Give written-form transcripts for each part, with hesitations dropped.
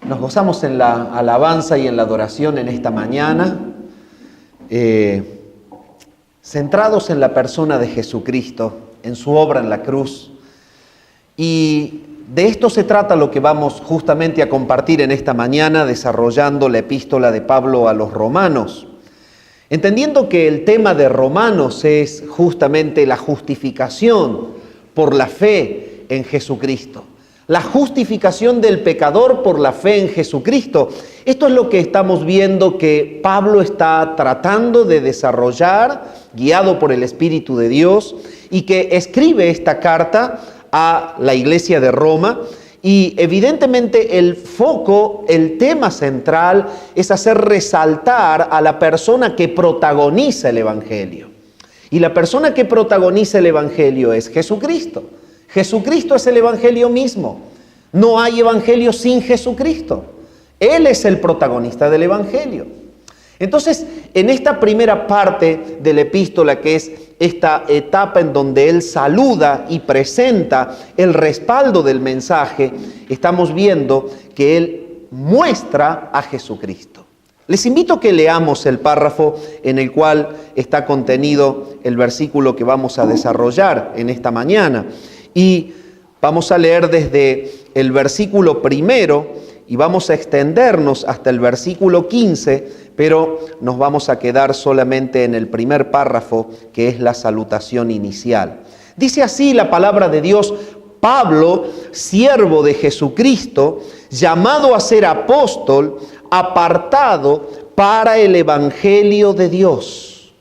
Nos gozamos en la alabanza y en la adoración en esta mañana, centrados en la persona de Jesucristo, en su obra en la cruz. Y de esto se trata lo que vamos justamente a compartir en esta mañana, desarrollando la epístola de Pablo a los Romanos. Entendiendo que el tema de Romanos es justamente la justificación por la fe en Jesucristo. La justificación del pecador por la fe en Jesucristo. Esto es lo que estamos viendo que Pablo está tratando de desarrollar, guiado por el Espíritu de Dios, y que escribe esta carta a la iglesia de Roma. Y evidentemente el foco, el tema central, es hacer resaltar a la persona que protagoniza el Evangelio. Y la persona que protagoniza el Evangelio es Jesucristo. Jesucristo es el Evangelio mismo. No hay Evangelio sin Jesucristo. Él es el protagonista del Evangelio. Entonces, en esta primera parte de la epístola, que es esta etapa en donde él saluda y presenta el respaldo del mensaje, estamos viendo que él muestra a Jesucristo. Les invito a que leamos el párrafo en el cual está contenido el versículo que vamos a desarrollar en esta mañana. Y vamos a leer desde el versículo primero y vamos a extendernos hasta el versículo 15, pero nos vamos a quedar solamente en el primer párrafo, que es la salutación inicial. Dice así la palabra de Dios: Pablo, siervo de Jesucristo, llamado a ser apóstol, apartado para el evangelio de Dios,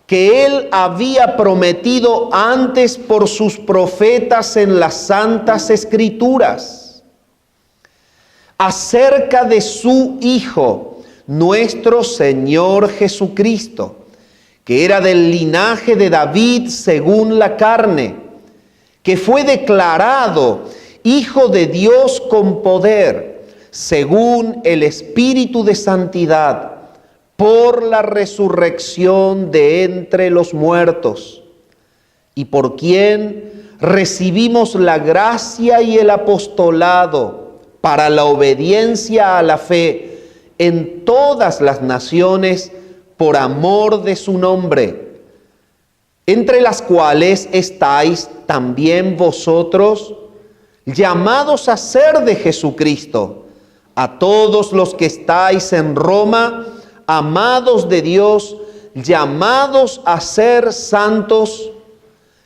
que él había prometido antes por sus profetas en las santas escrituras, acerca de su Hijo, nuestro Señor Jesucristo, que era del linaje de David según la carne, que fue declarado Hijo de Dios con poder, según el Espíritu de santidad, por la resurrección de entre los muertos, y por quien recibimos la gracia y el apostolado para la obediencia a la fe en todas las naciones por amor de su nombre, entre las cuales estáis también vosotros, llamados a ser de Jesucristo, a todos los que estáis en Roma, amados de Dios, llamados a ser santos,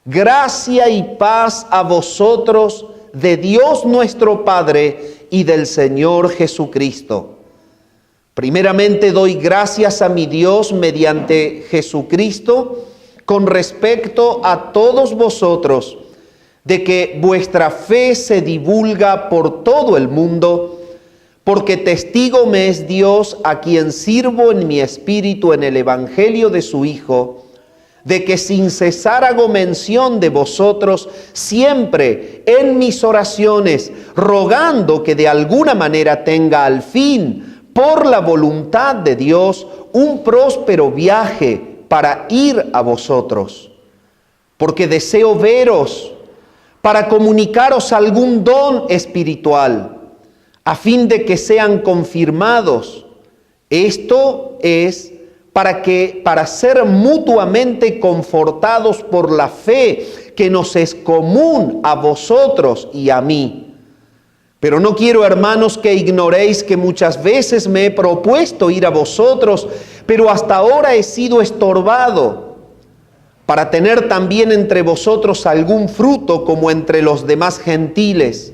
gracia y paz a vosotros de Dios nuestro Padre y del Señor Jesucristo. Primeramente doy gracias a mi Dios mediante Jesucristo con respecto a todos vosotros, de que vuestra fe se divulga por todo el mundo, porque testigo me es Dios, a quien sirvo en mi espíritu en el evangelio de su Hijo, de que sin cesar hago mención de vosotros siempre en mis oraciones, rogando que de alguna manera tenga al fin, por la voluntad de Dios, un próspero viaje para ir a vosotros. Porque deseo veros para comunicaros algún don espiritual, a fin de que sean confirmados. Esto es para ser mutuamente confortados por la fe que nos es común a vosotros y a mí. Pero no quiero, hermanos, que ignoréis que muchas veces me he propuesto ir a vosotros, pero hasta ahora he sido estorbado, para tener también entre vosotros algún fruto como entre los demás gentiles.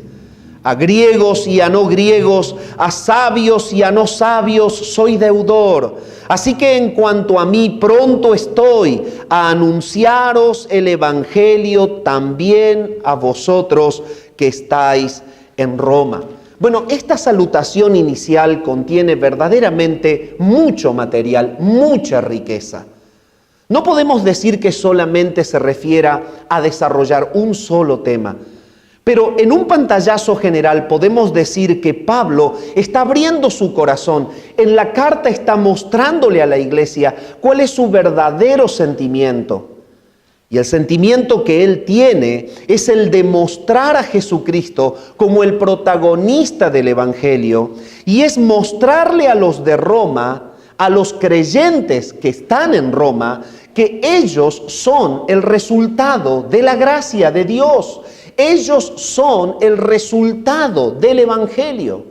A griegos y a no griegos, a sabios y a no sabios, soy deudor. Así que en cuanto a mí, pronto estoy a anunciaros el evangelio también a vosotros que estáis en Roma. Bueno, esta salutación inicial contiene verdaderamente mucho material, mucha riqueza. No podemos decir que solamente se refiera a desarrollar un solo tema, pero en un pantallazo general podemos decir que Pablo está abriendo su corazón. En la carta está mostrándole a la iglesia cuál es su verdadero sentimiento. Y el sentimiento que él tiene es el de mostrar a Jesucristo como el protagonista del Evangelio, y es mostrarle a los de Roma, a los creyentes que están en Roma, que ellos son el resultado de la gracia de Dios. Ellos son el resultado del Evangelio.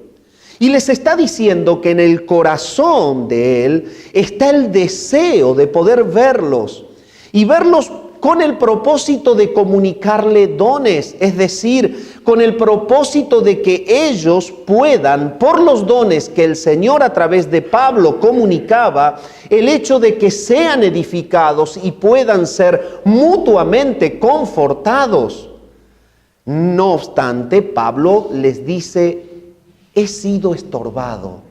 Y les está diciendo que en el corazón de él está el deseo de poder verlos y verlos con el propósito de comunicarle dones, es decir, con el propósito de que ellos puedan, por los dones que el Señor a través de Pablo comunicaba, el hecho de que sean edificados y puedan ser mutuamente confortados. No obstante, Pablo les dice: he sido estorbado.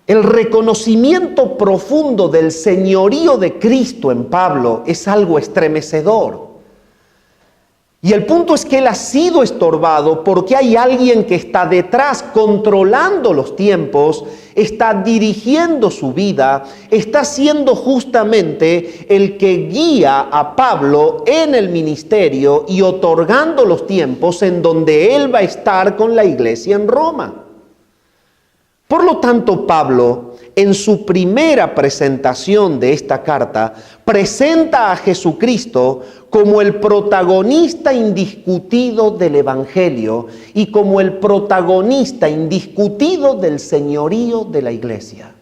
El reconocimiento profundo del señorío de Cristo en Pablo es algo estremecedor. Y el punto es que él ha sido estorbado porque hay alguien que está detrás, controlando los tiempos, está dirigiendo su vida, está siendo justamente el que guía a Pablo en el ministerio y otorgando los tiempos en donde él va a estar con la iglesia en Roma. Por lo tanto, Pablo, en su primera presentación de esta carta, presenta a Jesucristo como el protagonista indiscutido del Evangelio y como el protagonista indiscutido del señorío de la iglesia.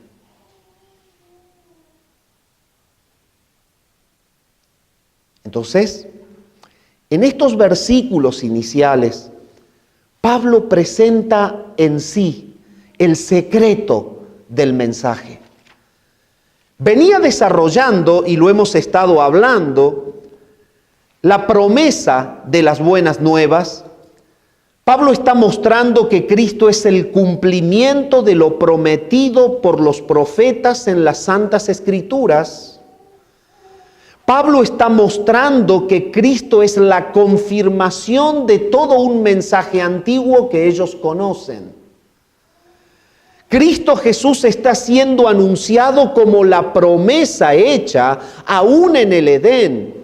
Entonces, en estos versículos iniciales, Pablo presenta en sí el secreto del mensaje. Venía desarrollando, y lo hemos estado hablando, la promesa de las buenas nuevas. Pablo está mostrando que Cristo es el cumplimiento de lo prometido por los profetas en las Santas Escrituras. Pablo está mostrando que Cristo es la confirmación de todo un mensaje antiguo que ellos conocen. Cristo Jesús está siendo anunciado como la promesa hecha aún en el Edén.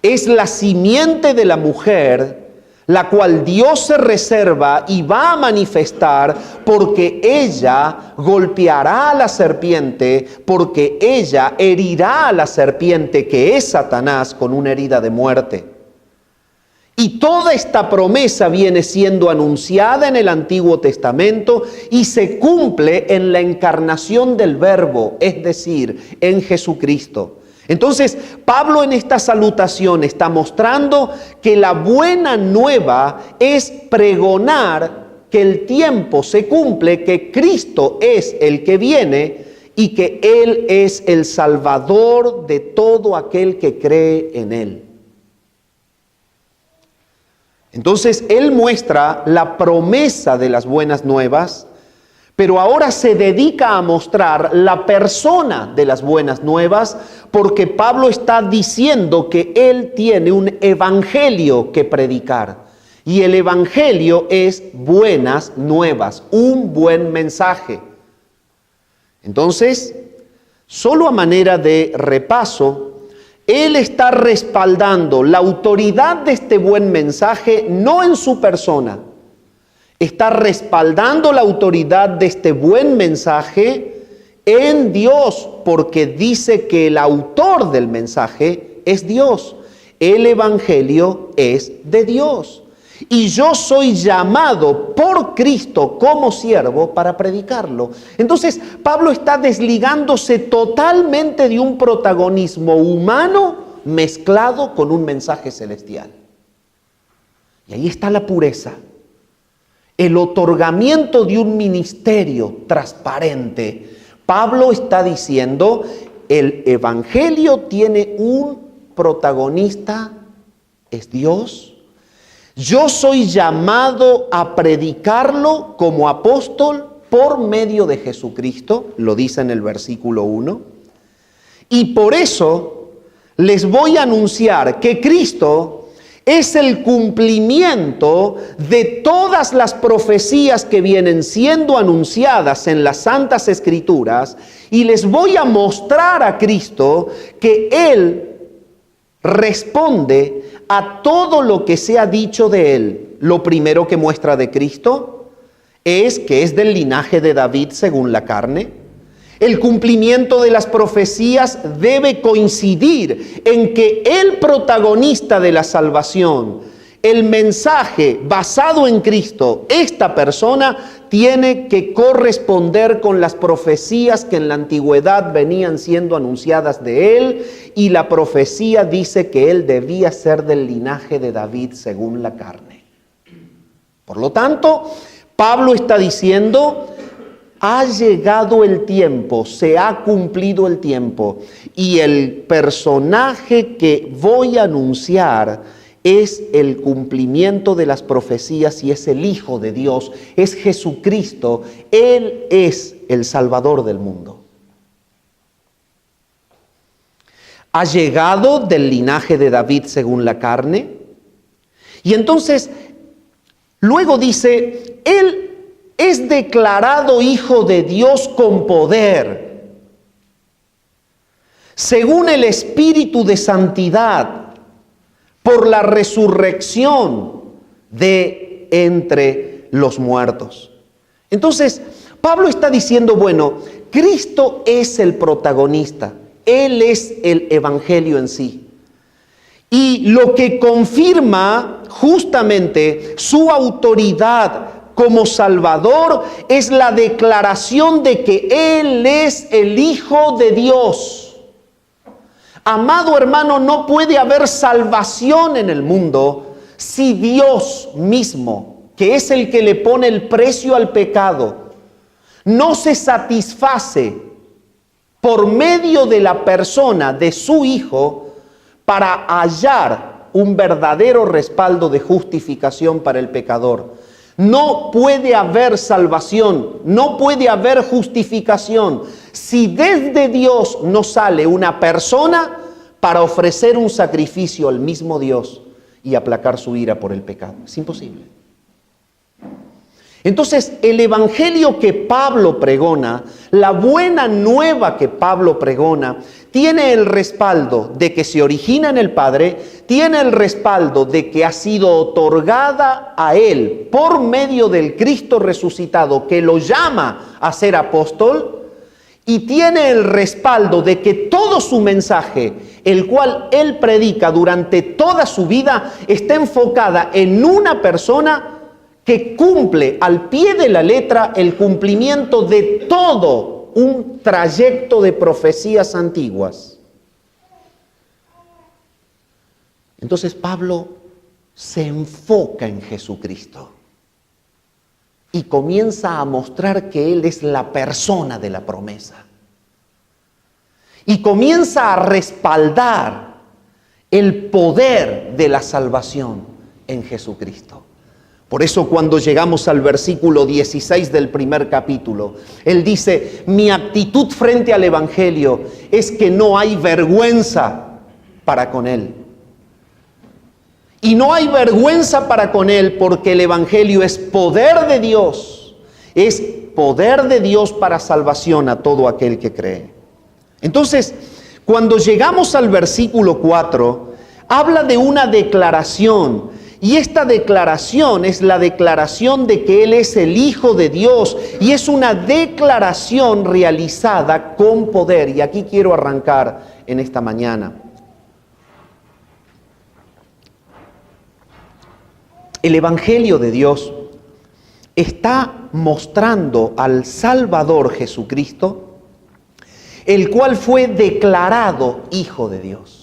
Es la simiente de la mujer, la cual Dios se reserva y va a manifestar, porque ella golpeará a la serpiente, porque ella herirá a la serpiente, que es Satanás, con una herida de muerte. Y toda esta promesa viene siendo anunciada en el Antiguo Testamento y se cumple en la encarnación del Verbo, es decir, en Jesucristo. Entonces, Pablo en esta salutación está mostrando que la buena nueva es pregonar que el tiempo se cumple, que Cristo es el que viene y que Él es el Salvador de todo aquel que cree en Él. Entonces, él muestra la promesa de las buenas nuevas, pero ahora se dedica a mostrar la persona de las buenas nuevas, porque Pablo está diciendo que él tiene un evangelio que predicar. Y el evangelio es buenas nuevas, un buen mensaje. Entonces, solo a manera de repaso, él está respaldando la autoridad de este buen mensaje no en su persona. Está respaldando la autoridad de este buen mensaje en Dios, porque dice que el autor del mensaje es Dios. El evangelio es de Dios. Y yo soy llamado por Cristo como siervo para predicarlo. Entonces, Pablo está desligándose totalmente de un protagonismo humano mezclado con un mensaje celestial. Y ahí está la pureza. El otorgamiento de un ministerio transparente. Pablo está diciendo, el evangelio tiene un protagonista, es Dios. Yo soy llamado a predicarlo como apóstol por medio de Jesucristo, lo dice en el versículo 1. Y por eso les voy a anunciar que Cristo es el cumplimiento de todas las profecías que vienen siendo anunciadas en las Santas Escrituras, y les voy a mostrar a Cristo que Él responde a todo lo que se ha dicho de Él. Lo primero que muestra de Cristo es que es del linaje de David según la carne. El cumplimiento de las profecías debe coincidir en que el protagonista de la salvación, el mensaje basado en Cristo, esta persona tiene que corresponder con las profecías que en la antigüedad venían siendo anunciadas de él, y la profecía dice que él debía ser del linaje de David según la carne. Por lo tanto, Pablo está diciendo: ha llegado el tiempo, se ha cumplido el tiempo, y el personaje que voy a anunciar es el cumplimiento de las profecías y es el Hijo de Dios, es Jesucristo. Él es el Salvador del mundo. Ha llegado del linaje de David según la carne, y entonces luego dice: Él es declarado Hijo de Dios con poder, según el Espíritu de santidad, por la resurrección de entre los muertos. Entonces, Pablo está diciendo, bueno, Cristo es el protagonista, Él es el Evangelio en sí. Y lo que confirma justamente su autoridad como Salvador es la declaración de que Él es el Hijo de Dios. Amado hermano, no puede haber salvación en el mundo si Dios mismo, que es el que le pone el precio al pecado, no se satisface por medio de la persona de su Hijo para hallar un verdadero respaldo de justificación para el pecador. No puede haber salvación, no puede haber justificación si desde Dios no sale una persona para ofrecer un sacrificio al mismo Dios y aplacar su ira por el pecado. Es imposible. Entonces, el evangelio que Pablo pregona, la buena nueva que Pablo pregona, tiene el respaldo de que se origina en el Padre, tiene el respaldo de que ha sido otorgada a Él por medio del Cristo resucitado, que lo llama a ser apóstol, y tiene el respaldo de que todo su mensaje, el cual Él predica durante toda su vida, está enfocada en una persona que cumple al pie de la letra el cumplimiento de todo un trayecto de profecías antiguas. Entonces Pablo se enfoca en Jesucristo y comienza a mostrar que Él es la persona de la promesa. Y comienza a respaldar el poder de la salvación en Jesucristo. Por eso cuando llegamos al versículo 16 del primer capítulo, él dice: mi actitud frente al Evangelio es que no hay vergüenza para con él. Y no hay vergüenza para con él porque el Evangelio es poder de Dios. Es poder de Dios para salvación a todo aquel que cree. Entonces, cuando llegamos al versículo 4, habla de una declaración. Y esta declaración es la declaración de que Él es el Hijo de Dios. Y es una declaración realizada con poder. Y aquí quiero arrancar en esta mañana. El Evangelio de Dios está mostrando al Salvador Jesucristo, el cual fue declarado Hijo de Dios.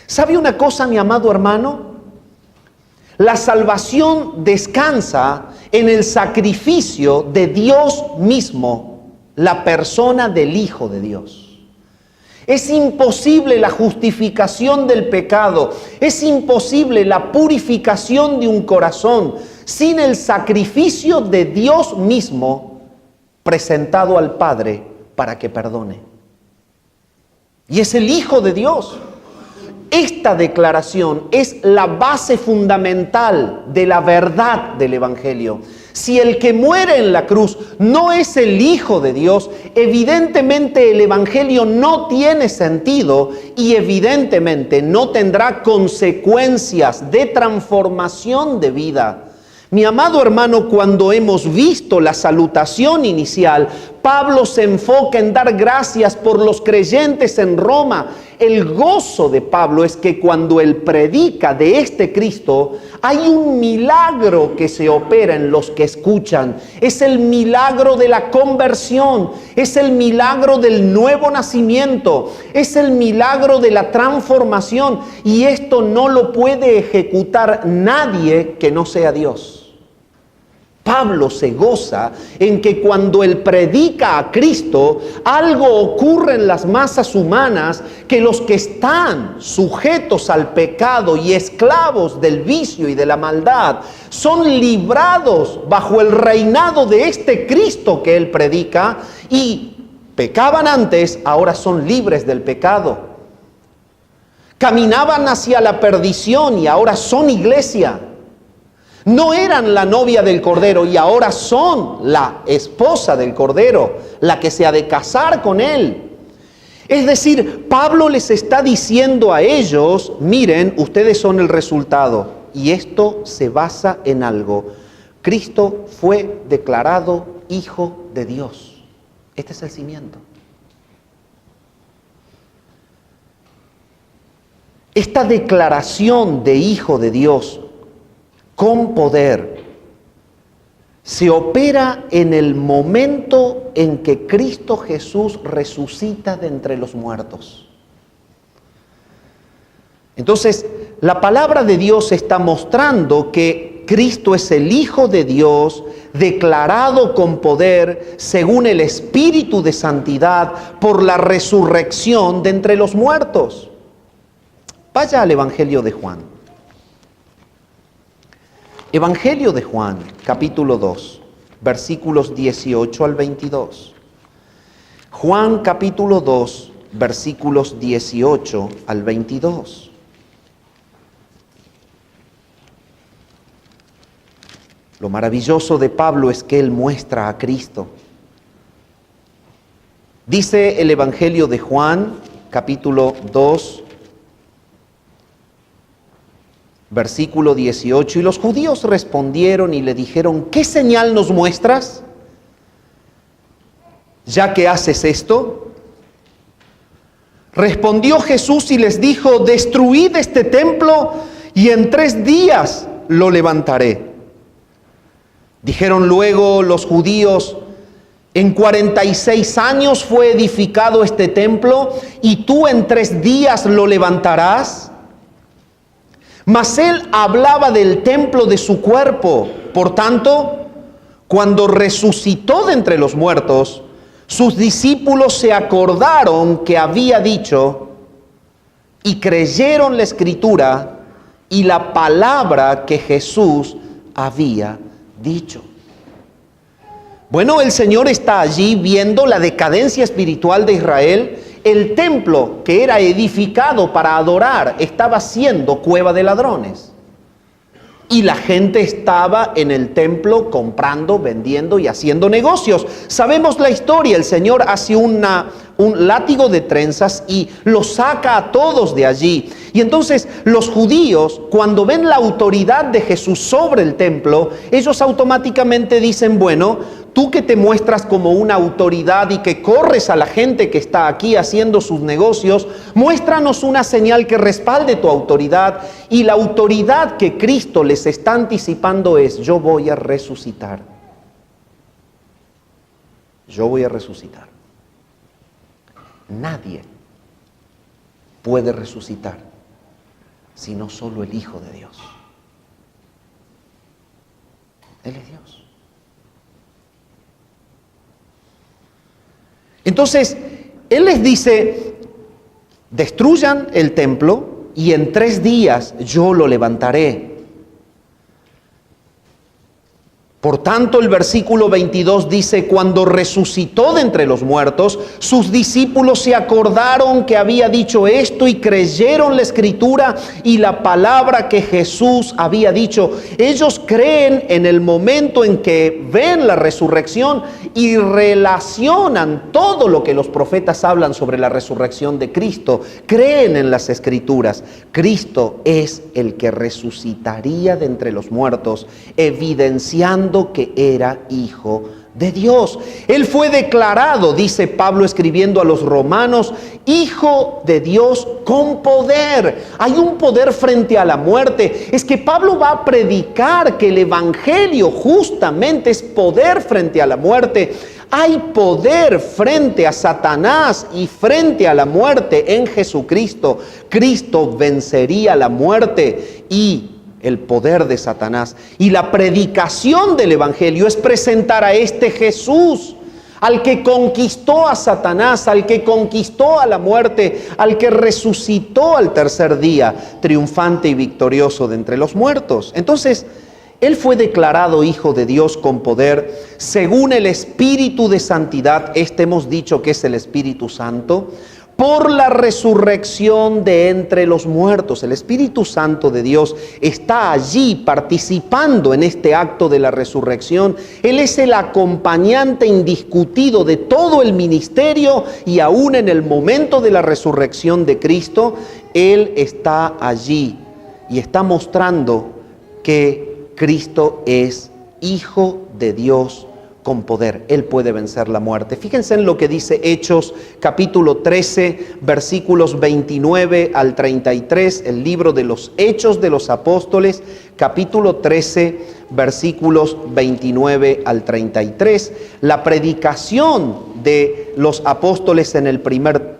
¿Sabe una cosa, mi amado hermano? La salvación descansa en el sacrificio de Dios mismo, la persona del Hijo de Dios. Es imposible la justificación del pecado, es imposible la purificación de un corazón sin el sacrificio de Dios mismo presentado al Padre para que perdone. Y es el Hijo de Dios. Esta declaración es la base fundamental de la verdad del Evangelio. Si el que muere en la cruz no es el Hijo de Dios, evidentemente el Evangelio no tiene sentido y evidentemente no tendrá consecuencias de transformación de vida. Mi amado hermano, cuando hemos visto la salutación inicial, Pablo se enfoca en dar gracias por los creyentes en Roma. El gozo de Pablo es que cuando él predica de este Cristo, hay un milagro que se opera en los que escuchan. Es el milagro de la conversión, es el milagro del nuevo nacimiento, es el milagro de la transformación. Y esto no lo puede ejecutar nadie que no sea Dios. Pablo se goza en que cuando él predica a Cristo, algo ocurre en las masas humanas, que los que están sujetos al pecado y esclavos del vicio y de la maldad son librados bajo el reinado de este Cristo que él predica, y pecaban antes, ahora son libres del pecado. Caminaban hacia la perdición y ahora son iglesia. No eran la novia del Cordero y ahora son la esposa del Cordero, la que se ha de casar con él. Es decir, Pablo les está diciendo a ellos, miren, ustedes son el resultado. Y esto se basa en algo. Cristo fue declarado Hijo de Dios. Este es el cimiento. Esta declaración de Hijo de Dios con poder se opera en el momento en que Cristo Jesús resucita de entre los muertos. Entonces, la palabra de Dios está mostrando que Cristo es el Hijo de Dios, declarado con poder según el Espíritu de Santidad por la resurrección de entre los muertos. Vaya al Evangelio de Juan. Evangelio de Juan, capítulo 2, versículos 18 al 22. Juan, capítulo 2, versículos 18 al 22. Lo maravilloso de Pablo es que él muestra a Cristo. Dice el Evangelio de Juan, capítulo 2, versículo 18, y los judíos respondieron y le dijeron, ¿qué señal nos muestras, ya que haces esto? Respondió Jesús y les dijo, destruid este templo y en 3 días lo levantaré. Dijeron luego los judíos, en 46 años fue edificado este templo y tú en 3 días lo levantarás. Mas él hablaba del templo de su cuerpo. Por tanto, cuando resucitó de entre los muertos, sus discípulos se acordaron que había dicho y creyeron la Escritura y la palabra que Jesús había dicho. Bueno, el Señor está allí viendo la decadencia espiritual de Israel. El templo que era edificado para adorar estaba siendo cueva de ladrones. Y la gente estaba en el templo comprando, vendiendo y haciendo negocios. Sabemos la historia, el Señor hace un látigo de trenzas y los saca a todos de allí. Y entonces los judíos, cuando ven la autoridad de Jesús sobre el templo, ellos automáticamente dicen, bueno, tú que te muestras como una autoridad y que corres a la gente que está aquí haciendo sus negocios, muéstranos una señal que respalde tu autoridad. Y la autoridad que Cristo les está anticipando es, yo voy a resucitar. Yo voy a resucitar. Nadie puede resucitar sino solo el Hijo de Dios. Él es Dios. Entonces, Él les dice, destruyan el templo y en 3 días yo lo levantaré. Por tanto, el versículo 22 dice, cuando resucitó de entre los muertos, sus discípulos se acordaron que había dicho esto y creyeron la Escritura y la palabra que Jesús había dicho. Ellos creen en el momento en que ven la resurrección y relacionan todo lo que los profetas hablan sobre la resurrección de Cristo. Creen en las Escrituras. Cristo es el que resucitaría de entre los muertos, evidenciando que era Hijo de Dios. Él fue declarado, dice Pablo escribiendo a los romanos, Hijo de Dios con poder. Hay un poder frente a la muerte. Es que Pablo va a predicar que el Evangelio justamente es poder frente a la muerte. Hay poder frente a Satanás y frente a la muerte en Jesucristo. Cristo vencería la muerte y el poder de Satanás. Y la predicación del Evangelio es presentar a este Jesús, al que conquistó a Satanás, al que conquistó a la muerte, al que resucitó al tercer día, triunfante y victorioso de entre los muertos. Entonces, Él fue declarado Hijo de Dios con poder, según el Espíritu de Santidad, hemos dicho que es el Espíritu Santo, por la resurrección de entre los muertos. El Espíritu Santo de Dios está allí participando en este acto de la resurrección. Él es el acompañante indiscutido de todo el ministerio y aún en el momento de la resurrección de Cristo, Él está allí y está mostrando que Cristo es Hijo de Dios con poder. Él puede vencer la muerte. Fíjense en lo que dice Hechos capítulo 13, versículos 29 al 33, el libro de los Hechos de los Apóstoles, capítulo 13, versículos 29 al 33. La predicación de los apóstoles en el primer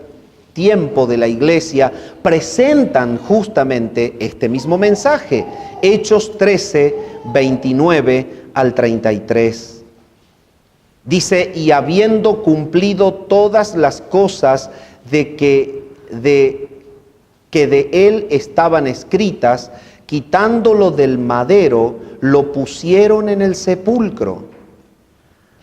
tiempo de la iglesia presentan justamente este mismo mensaje. Hechos 13, 29 al 33. Dice, y habiendo cumplido todas las cosas que de él estaban escritas, quitándolo del madero, lo pusieron en el sepulcro.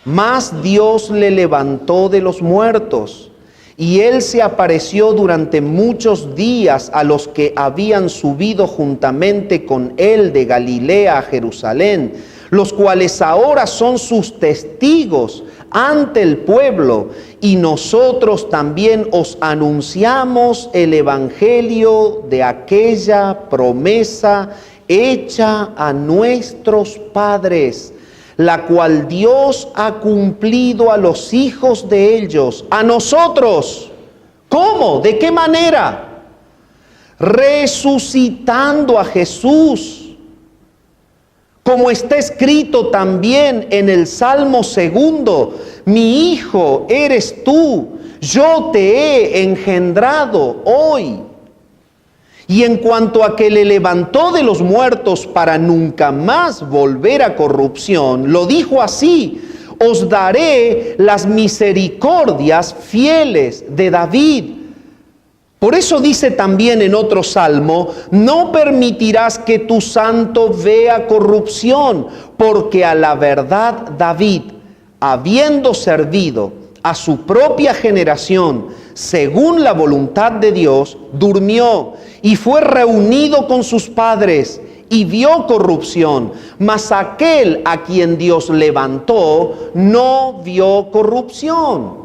Mas Dios le levantó de los muertos, y él se apareció durante muchos días a los que habían subido juntamente con él de Galilea a Jerusalén, los cuales ahora son sus testigos ante el pueblo, y nosotros también os anunciamos el evangelio de aquella promesa hecha a nuestros padres, la cual Dios ha cumplido a los hijos de ellos, a nosotros. ¿Cómo? ¿De qué manera? Resucitando a Jesús, como está escrito también en el Salmo 2, mi hijo eres tú, yo te he engendrado hoy. Y en cuanto a que le levantó de los muertos para nunca más volver a corrupción, lo dijo así, os daré las misericordias fieles de David. Por eso dice también en otro salmo, no permitirás que tu santo vea corrupción, porque a la verdad David, habiendo servido a su propia generación, según la voluntad de Dios, durmió y fue reunido con sus padres y vio corrupción, mas aquel a quien Dios levantó no vio corrupción.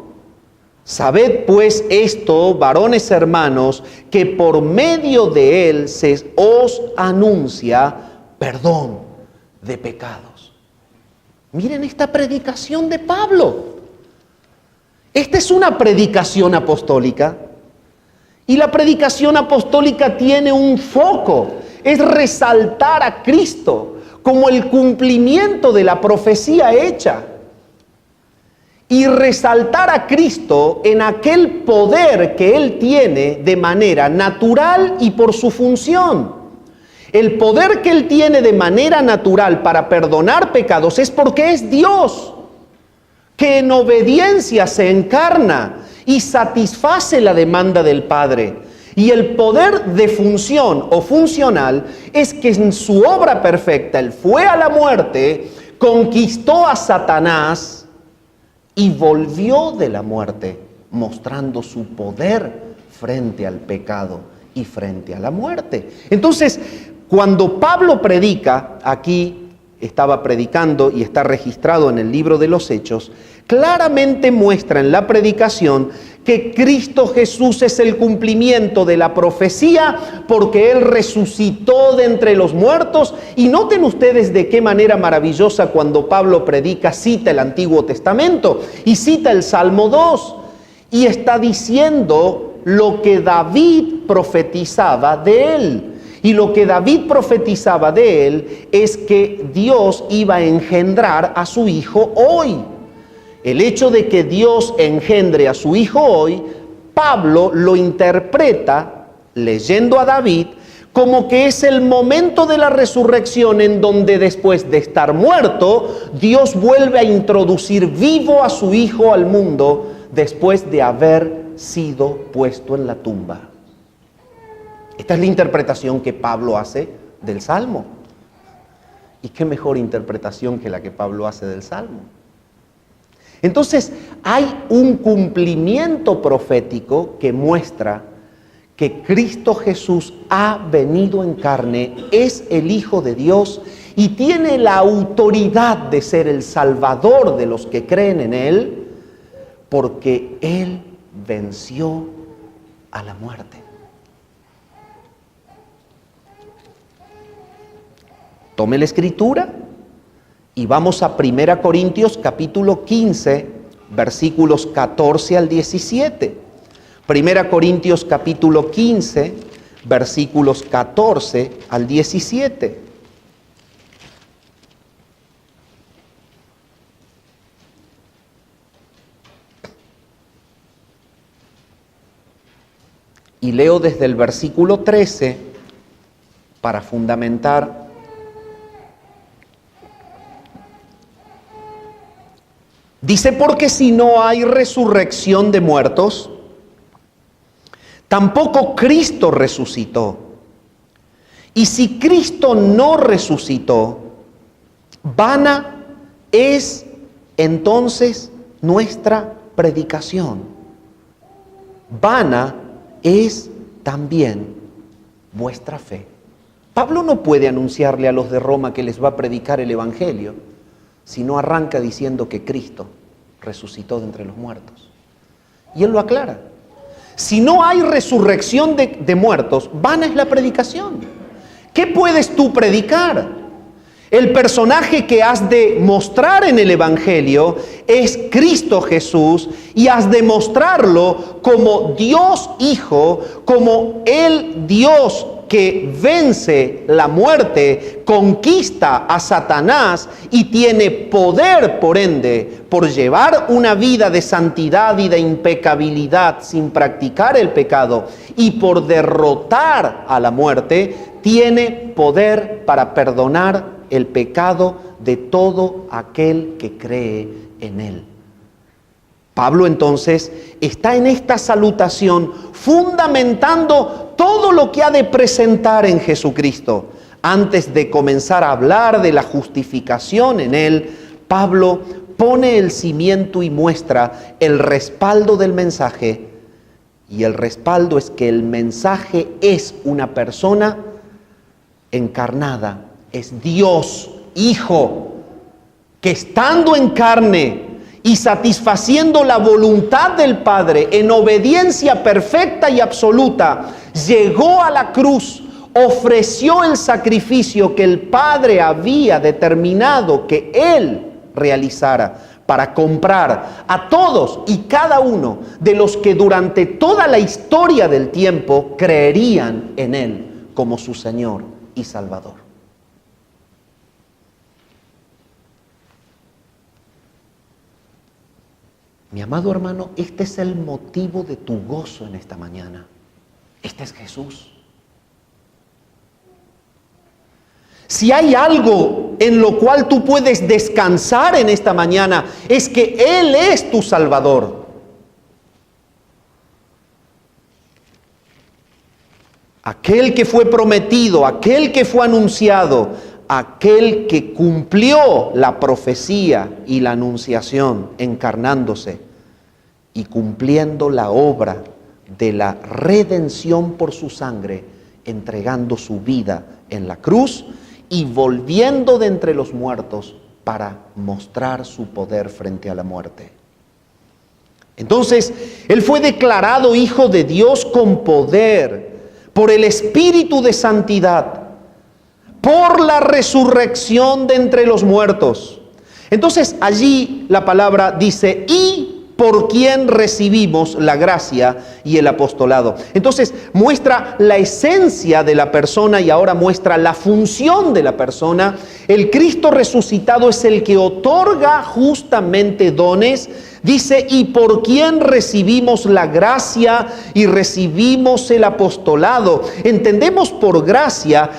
Sabed pues esto, varones hermanos, que por medio de él se os anuncia perdón de pecados. Miren esta predicación de Pablo. Esta es una predicación apostólica. Y la predicación apostólica tiene un foco, es resaltar a Cristo como el cumplimiento de la profecía hecha. Y resaltar a Cristo en aquel poder que Él tiene de manera natural y por su función. El poder que Él tiene de manera natural para perdonar pecados es porque es Dios, que en obediencia se encarna y satisface la demanda del Padre. Y el poder de función o funcional es que en su obra perfecta Él fue a la muerte, conquistó a Satanás y volvió de la muerte, mostrando su poder frente al pecado y frente a la muerte. Entonces, cuando Pablo predica, aquí estaba predicando y está registrado en el libro de los Hechos, claramente muestra en la predicación que Cristo Jesús es el cumplimiento de la profecía, porque Él resucitó de entre los muertos. Y noten ustedes de qué manera maravillosa cuando Pablo predica, cita el Antiguo Testamento y cita el Salmo 2 y está diciendo lo que David profetizaba de Él. Y lo que David profetizaba de Él es que Dios iba a engendrar a su Hijo hoy. El hecho de que Dios engendre a su Hijo hoy, Pablo lo interpreta, leyendo a David, como que es el momento de la resurrección en donde después de estar muerto, Dios vuelve a introducir vivo a su Hijo al mundo después de haber sido puesto en la tumba. Esta es la interpretación que Pablo hace del Salmo. ¿Y qué mejor interpretación que la que Pablo hace del Salmo? Entonces, hay un cumplimiento profético que muestra que Cristo Jesús ha venido en carne, es el Hijo de Dios y tiene la autoridad de ser el Salvador de los que creen en Él, porque Él venció a la muerte. Tome la escritura y vamos a 1 Corintios capítulo 15, versículos 14 al 17. 1 Corintios capítulo 15, versículos 14 al 17. Y leo desde el versículo 13 para fundamentar. Dice, porque si no hay resurrección de muertos, tampoco Cristo resucitó. Y si Cristo no resucitó, vana es entonces nuestra predicación. Vana es también vuestra fe. Pablo no puede anunciarle a los de Roma que les va a predicar el Evangelio si no arranca diciendo que Cristo resucitó de entre los muertos. Y él lo aclara. Si no hay resurrección de muertos, vana es la predicación. ¿Qué puedes tú predicar? El personaje que has de mostrar en el Evangelio es Cristo Jesús, y has de mostrarlo como Dios Hijo, como el Dios que vence la muerte, conquista a Satanás y tiene poder, por ende, por llevar una vida de santidad y de impecabilidad sin practicar el pecado, y por derrotar a la muerte, tiene poder para perdonar el pecado de todo aquel que cree en él. Pablo entonces está en esta salutación fundamentando todo lo que ha de presentar en Jesucristo. Antes de comenzar a hablar de la justificación en él, Pablo pone el cimiento y muestra el respaldo del mensaje. Y el respaldo es que el mensaje es una persona encarnada, es Dios Hijo, que estando en carne y satisfaciendo la voluntad del Padre en obediencia perfecta y absoluta, llegó a la cruz, ofreció el sacrificio que el Padre había determinado que Él realizara para comprar a todos y cada uno de los que durante toda la historia del tiempo creerían en Él como su Señor y Salvador. Mi amado hermano, este es el motivo de tu gozo en esta mañana. Este es Jesús. Si hay algo en lo cual tú puedes descansar en esta mañana, es que Él es tu Salvador. Aquel que fue prometido, aquel que fue anunciado, aquel que cumplió la profecía y la anunciación, encarnándose y cumpliendo la obra de la redención por su sangre, entregando su vida en la cruz y volviendo de entre los muertos para mostrar su poder frente a la muerte. Entonces, Él fue declarado Hijo de Dios con poder por el Espíritu de Santidad, por la resurrección de entre los muertos. Entonces, allí la palabra dice, y por quien recibimos la gracia y el apostolado. Entonces muestra la esencia de la persona y ahora muestra la función de la persona. El Cristo resucitado es el que otorga justamente dones. Dice, y por quien recibimos la gracia y recibimos el apostolado. Entendemos por gracia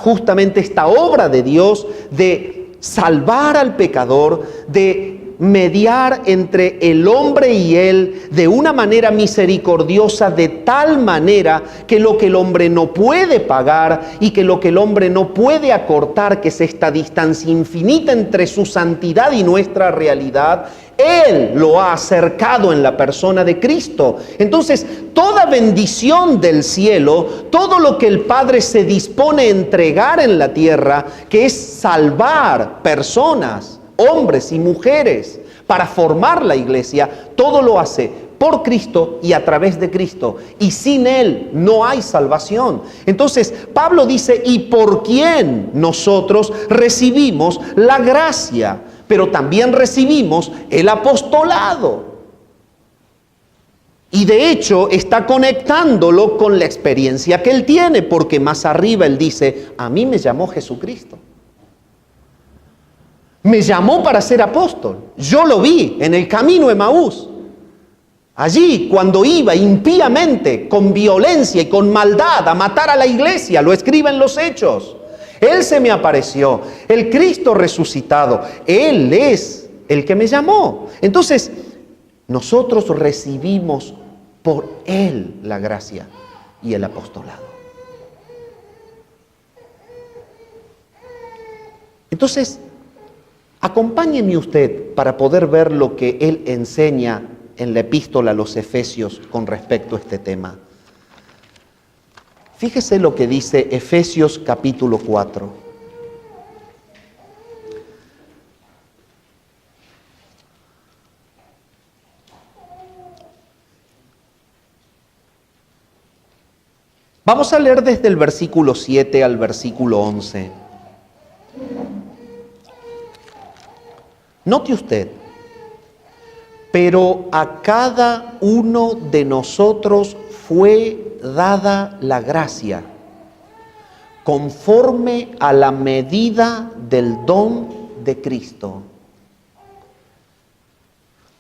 justamente esta obra de Dios de salvar al pecador, de mediar entre el hombre y Él de una manera misericordiosa, de tal manera que lo que el hombre no puede pagar y que lo que el hombre no puede acortar, que es esta distancia infinita entre su santidad y nuestra realidad, Él lo ha acercado en la persona de Cristo. Entonces, toda bendición del cielo, todo lo que el Padre se dispone a entregar en la tierra, que es salvar personas, hombres y mujeres, para formar la iglesia, todo lo hace por Cristo y a través de Cristo. Y sin Él no hay salvación. Entonces, Pablo dice, y por quién nosotros recibimos la gracia, pero también recibimos el apostolado. Y de hecho está conectándolo con la experiencia que él tiene, porque más arriba él dice, a mí me llamó Jesucristo. Me llamó para ser apóstol. Yo lo vi en el camino de Emaús. Allí, cuando iba impíamente, con violencia y con maldad a matar a la iglesia, lo escribe en los Hechos. Él se me apareció, el Cristo resucitado. Él es el que me llamó. Entonces, nosotros recibimos por Él la gracia y el apostolado. Entonces, acompáñeme usted para poder ver lo que él enseña en la epístola a los Efesios con respecto a este tema. Fíjese lo que dice Efesios capítulo 4. Vamos a leer desde el versículo 7 al versículo 11. Note usted, pero a cada uno de nosotros fue dada la gracia, conforme a la medida del don de Cristo.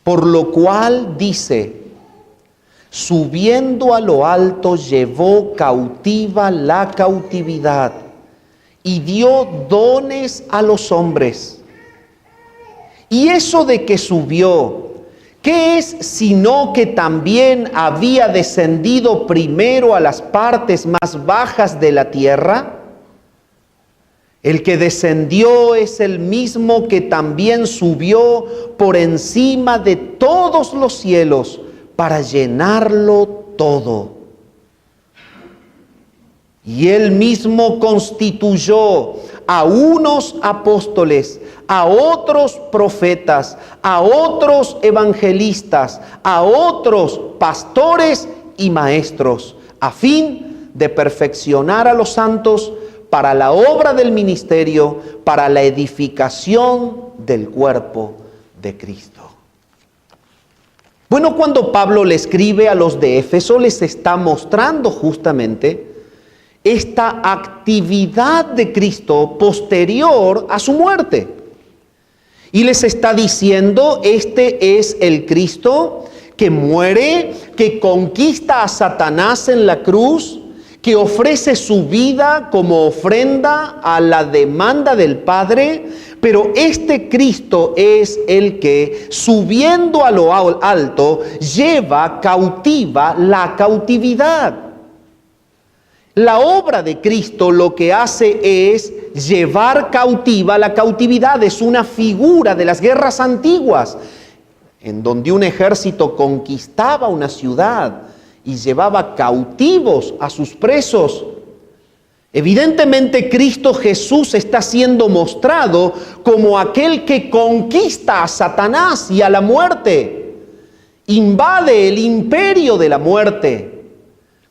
Por lo cual dice, subiendo a lo alto llevó cautiva la cautividad y dio dones a los hombres. Y eso de que subió, ¿qué es sino que también había descendido primero a las partes más bajas de la tierra? El que descendió es el mismo que también subió por encima de todos los cielos para llenarlo todo. Y Él mismo constituyó a unos apóstoles, a otros profetas, a otros evangelistas, a otros pastores y maestros, a fin de perfeccionar a los santos para la obra del ministerio, para la edificación del cuerpo de Cristo. Bueno, cuando Pablo le escribe a los de Éfeso, les está mostrando justamente esta actividad de Cristo posterior a su muerte. Y les está diciendo, este es el Cristo que muere, que conquista a Satanás en la cruz, que ofrece su vida como ofrenda a la demanda del Padre, pero este Cristo es el que, subiendo a lo alto, lleva cautiva la cautividad. La obra de Cristo lo que hace es llevar cautiva la cautividad. Es una figura de las guerras antiguas, en donde un ejército conquistaba una ciudad y llevaba cautivos a sus presos. Evidentemente Cristo Jesús está siendo mostrado como aquel que conquista a Satanás y a la muerte, invade el imperio de la muerte,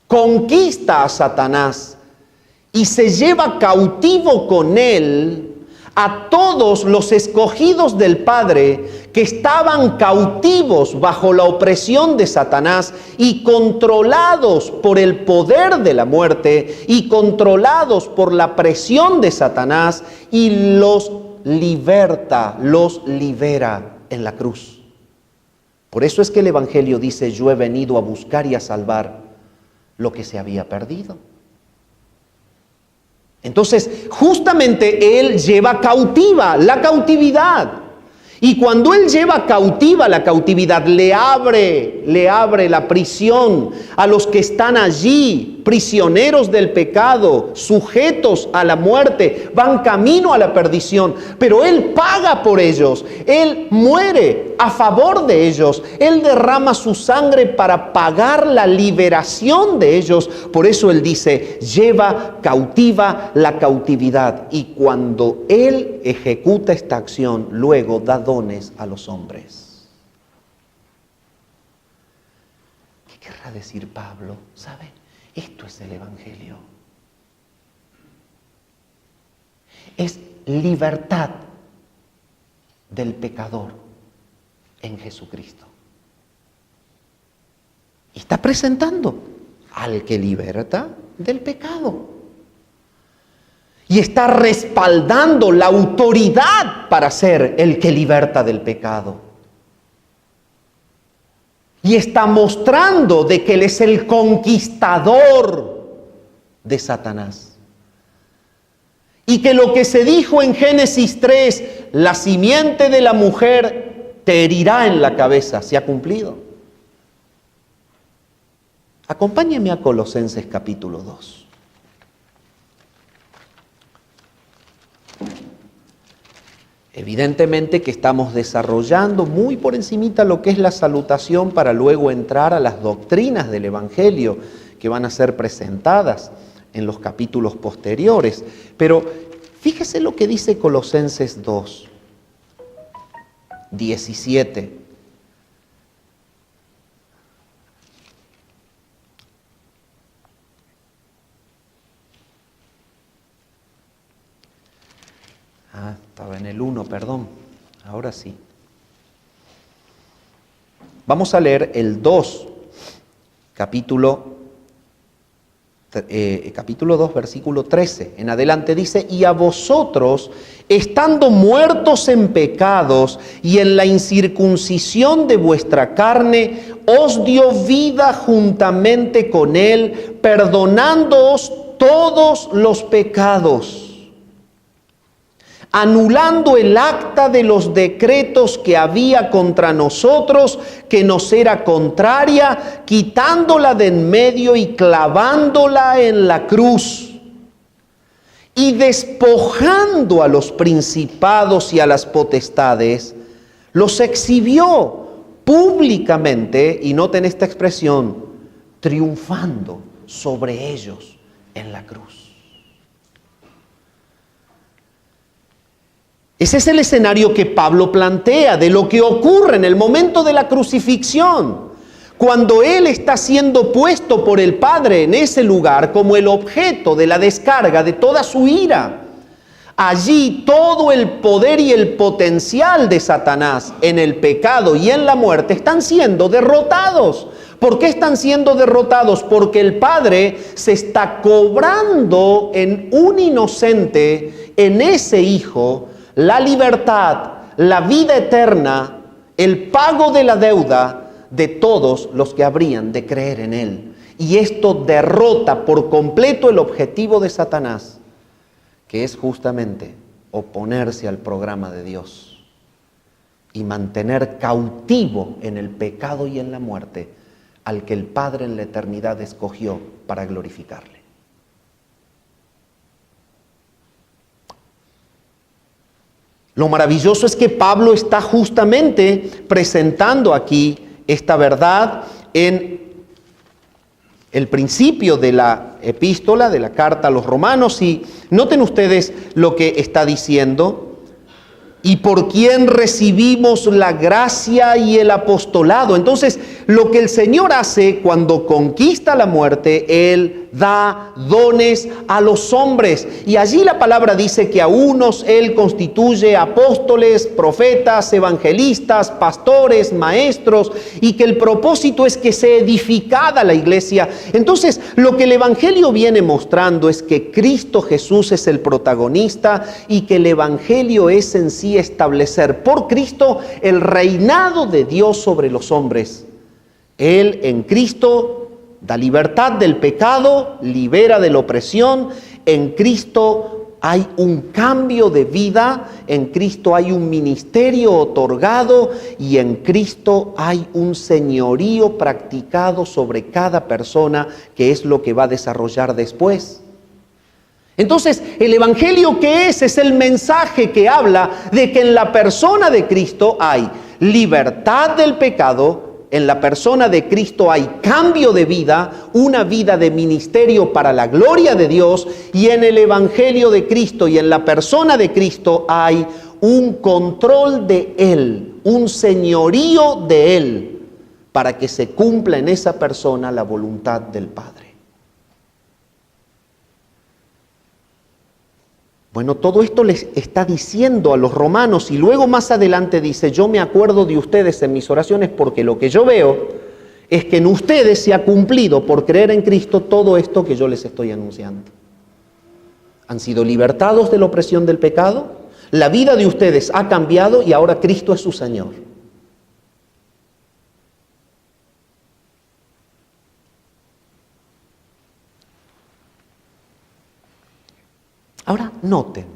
conquista a Satanás y se lleva cautivo con él a todos los escogidos del Padre que estaban cautivos bajo la opresión de Satanás y controlados por el poder de la muerte y controlados por la presión de Satanás, y los liberta, los libera en la cruz. Por eso es que el Evangelio dice: yo he venido a buscar y a salvar lo que se había perdido. Entonces, justamente Él lleva cautiva la cautividad. Y cuando Él lleva cautiva la cautividad, le abre la prisión a los que están allí, prisioneros del pecado, sujetos a la muerte, van camino a la perdición. Pero Él paga por ellos, Él muere a favor de ellos, Él derrama su sangre para pagar la liberación de ellos. Por eso Él dice: lleva cautiva la cautividad. Y cuando Él ejecuta esta acción, luego da dones a los hombres. ¿Qué querrá decir Pablo? ¿Sabe? Esto es el Evangelio. Es libertad del pecador en Jesucristo. Y está presentando al que liberta del pecado. Y está respaldando la autoridad para ser el que liberta del pecado. Y está mostrando de que Él es el conquistador de Satanás. Y que lo que se dijo en Génesis 3, la simiente de la mujer te herirá en la cabeza, se ha cumplido. Acompáñeme a Colosenses capítulo 2. Evidentemente que estamos desarrollando muy por encimita lo que es la salutación para luego entrar a las doctrinas del Evangelio que van a ser presentadas en los capítulos posteriores. Pero fíjese lo que dice Colosenses 2, 17. Estaba en el 1, perdón. Ahora sí. Vamos a leer el 2, capítulo 2, versículo 13. En adelante dice: y a vosotros, estando muertos en pecados y en la incircuncisión de vuestra carne, os dio vida juntamente con Él, perdonándoos todos los pecados, anulando el acta de los decretos que había contra nosotros, que nos era contraria, quitándola de en medio y clavándola en la cruz. Y despojando a los principados y a las potestades, los exhibió públicamente, y noten esta expresión, triunfando sobre ellos en la cruz. Ese es el escenario que Pablo plantea de lo que ocurre en el momento de la crucifixión, cuando Él está siendo puesto por el Padre en ese lugar como el objeto de la descarga de toda su ira. Allí todo el poder y el potencial de Satanás en el pecado y en la muerte están siendo derrotados. ¿Por qué están siendo derrotados? Porque el Padre se está cobrando en un inocente, en ese Hijo, la libertad, la vida eterna, el pago de la deuda de todos los que habrían de creer en Él. Y esto derrota por completo el objetivo de Satanás, que es justamente oponerse al programa de Dios y mantener cautivo en el pecado y en la muerte al que el Padre en la eternidad escogió para glorificarle. Lo maravilloso es que Pablo está justamente presentando aquí esta verdad en el principio de la epístola, de la carta a los romanos. Y noten ustedes lo que está diciendo. Y por quien recibimos la gracia y el apostolado. Entonces, lo que el Señor hace cuando conquista la muerte, Él da dones a los hombres. Y allí la palabra dice que a unos Él constituye apóstoles, profetas, evangelistas, pastores, maestros, y que el propósito es que sea edificada la iglesia. Entonces, lo que el Evangelio viene mostrando es que Cristo Jesús es el protagonista y que el Evangelio es en sí establecer por Cristo el reinado de Dios sobre los hombres. Él en Cristo da libertad del pecado, libera de la opresión. En Cristo hay un cambio de vida, en Cristo hay un ministerio otorgado y en Cristo hay un señorío practicado sobre cada persona, que es lo que va a desarrollar después. Entonces, ¿el Evangelio qué es? Es el mensaje que habla de que en la persona de Cristo hay libertad del pecado, en la persona de Cristo hay cambio de vida, una vida de ministerio para la gloria de Dios, y en el Evangelio de Cristo y en la persona de Cristo hay un control de Él, un señorío de Él, para que se cumpla en esa persona la voluntad del Padre. Bueno, todo esto les está diciendo a los romanos y luego más adelante dice: yo me acuerdo de ustedes en mis oraciones porque lo que yo veo es que en ustedes se ha cumplido por creer en Cristo todo esto que yo les estoy anunciando. Han sido libertados de la opresión del pecado, la vida de ustedes ha cambiado y ahora Cristo es su Señor. Ahora noten,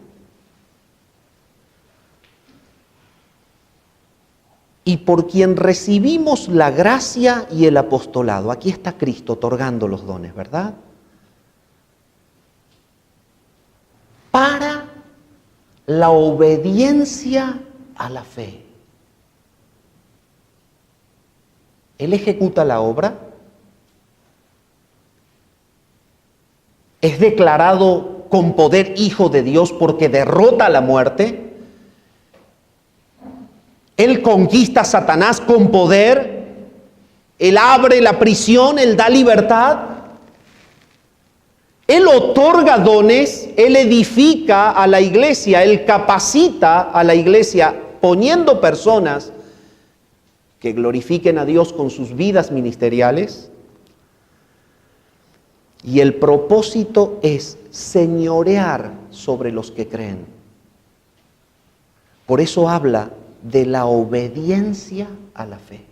y por quien recibimos la gracia y el apostolado. Aquí está Cristo otorgando los dones, ¿verdad? Para la obediencia a la fe. Él ejecuta la obra, es declarado con poder hijo de Dios porque derrota a la muerte. Él conquista a Satanás con poder. Él abre la prisión, Él da libertad. Él otorga dones, Él edifica a la iglesia, Él capacita a la iglesia poniendo personas que glorifiquen a Dios con sus vidas ministeriales. Y el propósito es señorear sobre los que creen. Por eso habla de la obediencia a la fe.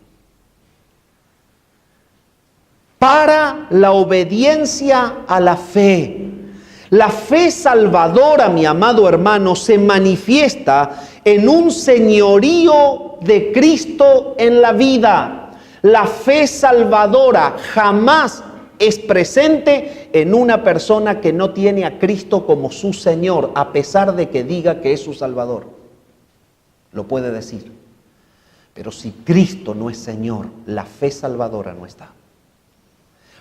Para la obediencia a la fe. La fe salvadora, mi amado hermano, se manifiesta en un señorío de Cristo en la vida. La fe salvadora jamás es presente en una persona que no tiene a Cristo como su Señor, a pesar de que diga que es su Salvador. Lo puede decir. Pero si Cristo no es Señor, la fe salvadora no está.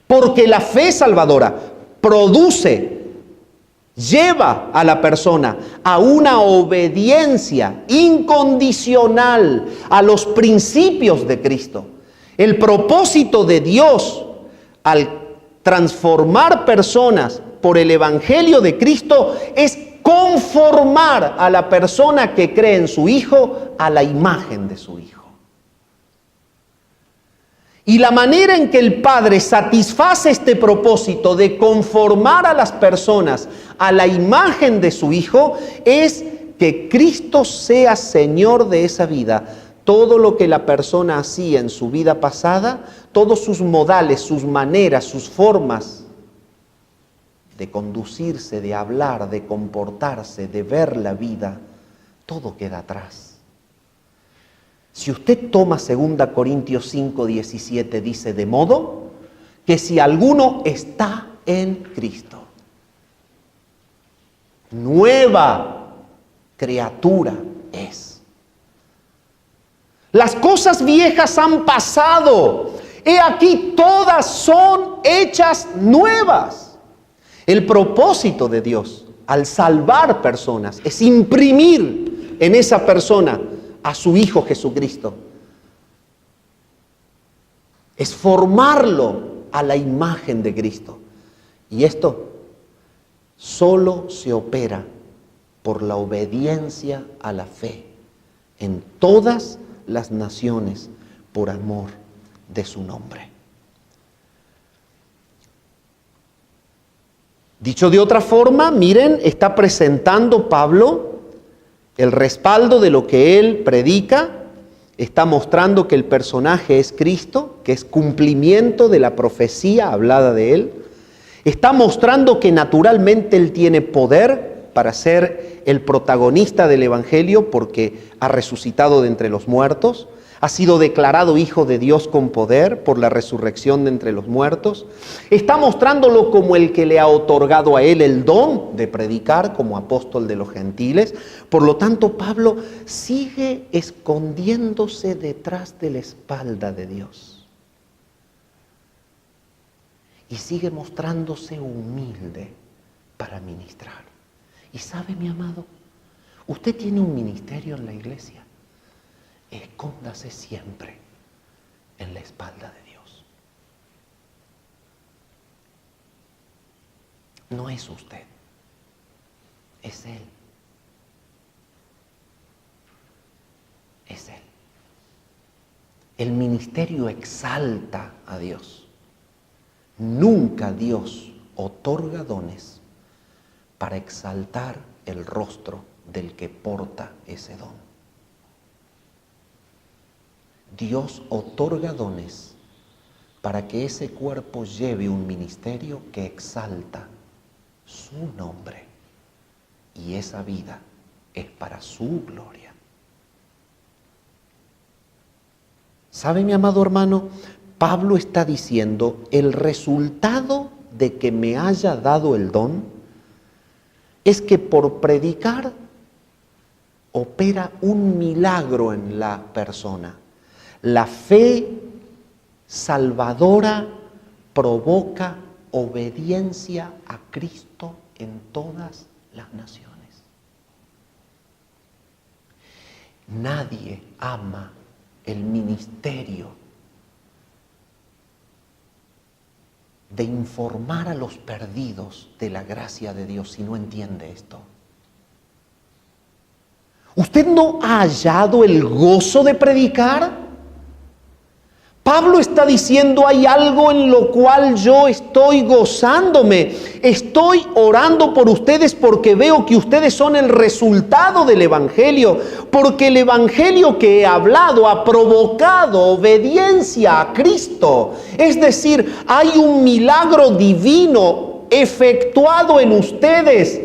Porque la fe salvadora produce, lleva a la persona a una obediencia incondicional a los principios de Cristo. El propósito de Dios al transformar personas por el Evangelio de Cristo es conformar a la persona que cree en su Hijo a la imagen de su Hijo. Y la manera en que el Padre satisface este propósito de conformar a las personas a la imagen de su Hijo es que Cristo sea Señor de esa vida. Todo lo que la persona hacía en su vida pasada, todos sus modales, sus maneras, sus formas de conducirse, de hablar, de comportarse, de ver la vida, todo queda atrás. Si usted toma 2 Corintios 5:17, dice: de modo que si alguno está en Cristo, nueva criatura es. Las cosas viejas han pasado. He aquí todas son hechas nuevas. El propósito de Dios al salvar personas es imprimir en esa persona a su Hijo Jesucristo. Es formarlo a la imagen de Cristo. Y esto solo se opera por la obediencia a la fe en todas las naciones por amor de su nombre. Dicho de otra forma, miren, está presentando Pablo el respaldo de lo que él predica. Está mostrando que el personaje es Cristo, que es cumplimiento de la profecía hablada de él. Está mostrando que naturalmente él tiene poder para ser el protagonista del Evangelio porque ha resucitado de entre los muertos. Ha sido declarado Hijo de Dios con poder por la resurrección de entre los muertos. Está mostrándolo como el que le ha otorgado a él el don de predicar como apóstol de los gentiles. Por lo tanto, Pablo sigue escondiéndose detrás de la espalda de Dios. Y sigue mostrándose humilde para ministrar. Y sabe, mi amado, usted tiene un ministerio en la iglesia. Escóndase siempre en la espalda de Dios. No es usted, es Él. Es Él. El ministerio exalta a Dios. Nunca Dios otorga dones para exaltar el rostro del que porta ese don. Dios otorga dones para que ese cuerpo lleve un ministerio que exalta su nombre. Y esa vida es para su gloria. ¿Sabe, mi amado hermano? Pablo está diciendo, el resultado de que me haya dado el don es que por predicar opera un milagro en la persona. La fe salvadora provoca obediencia a Cristo en todas las naciones. Nadie ama el ministerio de informar a los perdidos de la gracia de Dios si no entiende esto. ¿Usted no ha hallado el gozo de predicar? Pablo está diciendo, hay algo en lo cual yo estoy gozándome. Estoy orando por ustedes porque veo que ustedes son el resultado del Evangelio. Porque el Evangelio que he hablado ha provocado obediencia a Cristo. Es decir, hay un milagro divino efectuado en ustedes.